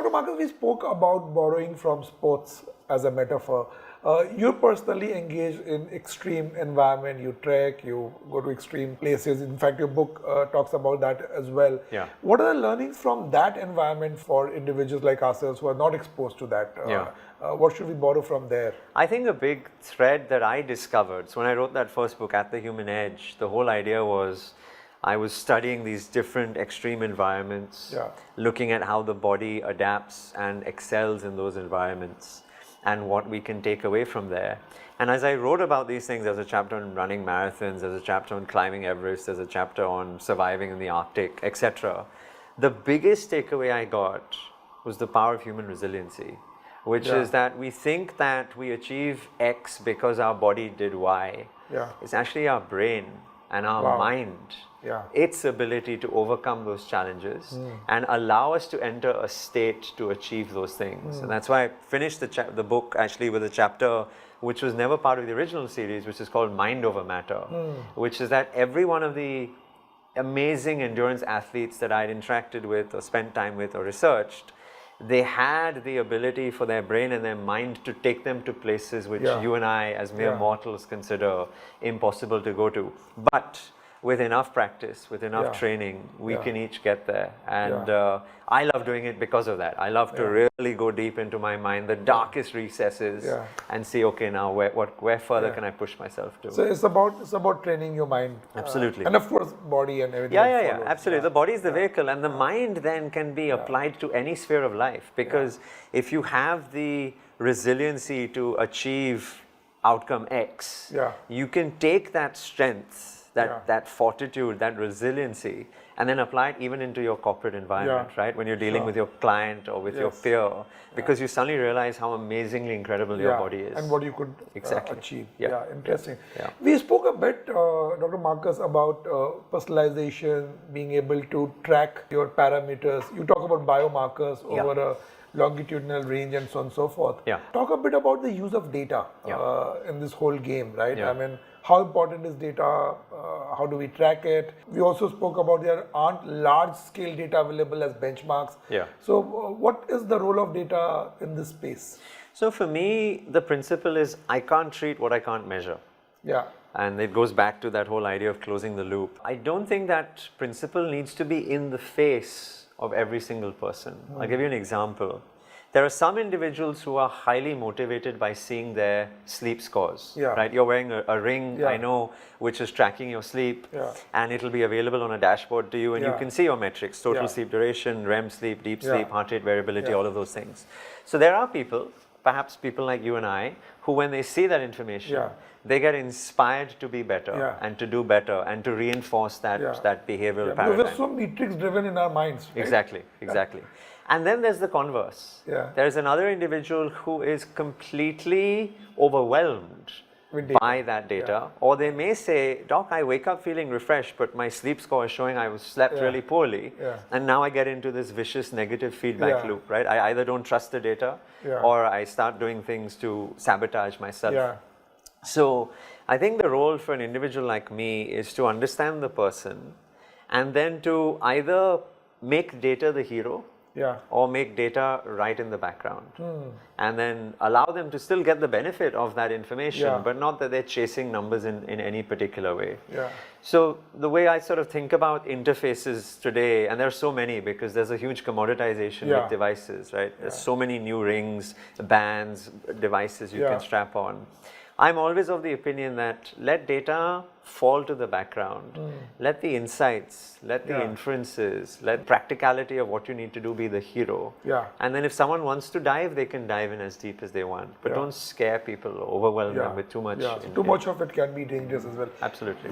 Dr. Marcus, we spoke about borrowing from sports as a metaphor. You're personally engaged in extreme environment. You trek, you go to extreme places. In fact, your book talks about that as well. Yeah. What are the learnings from that environment for individuals like ourselves who are not exposed to that? What should we borrow from there? I think a big thread that I discovered, so when I wrote that first book, At the Human Edge, the whole idea was I was studying these different extreme environments, looking at how the body adapts and excels in those environments and what we can take away from there. And as I wrote about these things, there's a chapter on running marathons, there's a chapter on climbing Everest, there's a chapter on surviving in the Arctic, etc. The biggest takeaway I got was the power of human resiliency, which is that we think that we achieve X because our body did Y. It's actually our brain and our mind, its ability to overcome those challenges and allow us to enter a state to achieve those things. And that's why I finished the book actually with a chapter which was never part of the original series, which is called Mind Over Matter, which is that every one of the amazing endurance athletes that I'd interacted with or spent time with or researched, they had the ability for their brain and their mind to take them to places which you and I as mere mortals consider impossible to go to. But with enough practice, with enough training, we can each get there. And I love doing it because of that. I love to really go deep into my mind, the darkest recesses, and see, okay, now where further can I push myself to? So it's about training your mind. Absolutely. And of course, body and everything. Yeah, absolutely. The body is the vehicle, and the mind then can be applied to any sphere of life. Because if you have the resiliency to achieve outcome X, you can take that strength, that fortitude, that resiliency, and then apply it even into your corporate environment, right? When you're dealing with your client or with your peer, because you suddenly realize how amazingly incredible your body is. And what you could achieve. Interesting. We spoke a bit, Dr. Marcus, about personalization, being able to track your parameters. You talk about biomarkers over a longitudinal range and so on and so forth. Talk a bit about the use of data in this whole game, right? I mean, how important is data? How do we track it? We also spoke about there aren't large-scale data available as benchmarks. So what is the role of data in this space? So for me, the principle is I can't treat what I can't measure. And it goes back to that whole idea of closing the loop. I don't think that principle needs to be in the face of every single person. I'll give you an example. There are some individuals who are highly motivated by seeing their sleep scores, right? You're wearing a ring, I know, which is tracking your sleep, and it'll be available on a dashboard to you, and you can see your metrics, total sleep duration, REM sleep, deep sleep, heart rate variability, all of those things. So there are people, perhaps people like you and I, who when they see that information, they get inspired to be better and to do better and to reinforce that, that behavioral paradigm. Because we're so metrics driven in our minds. Right? Exactly. And then there's the converse. There's another individual who is completely overwhelmed by that data, or they may say, Doc, I wake up feeling refreshed, but my sleep score is showing I slept really poorly, and now I get into this vicious negative feedback loop, right? I either don't trust the data, or I start doing things to sabotage myself. So I think the role for an individual like me is to understand the person, and then to either make data the hero, or make data right in the background, and then allow them to still get the benefit of that information, but not that they're chasing numbers in any particular way. So the way I sort of think about interfaces today, and there are so many because there's a huge commoditization with devices, right? There's so many new rings, bands, devices you can strap on. I'm always of the opinion that let data fall to the background. Let the insights, let the inferences, let practicality of what you need to do be the hero. And then if someone wants to dive, they can dive in as deep as they want. But don't scare people or overwhelm them with too much. Too much of it can be dangerous as well. Absolutely.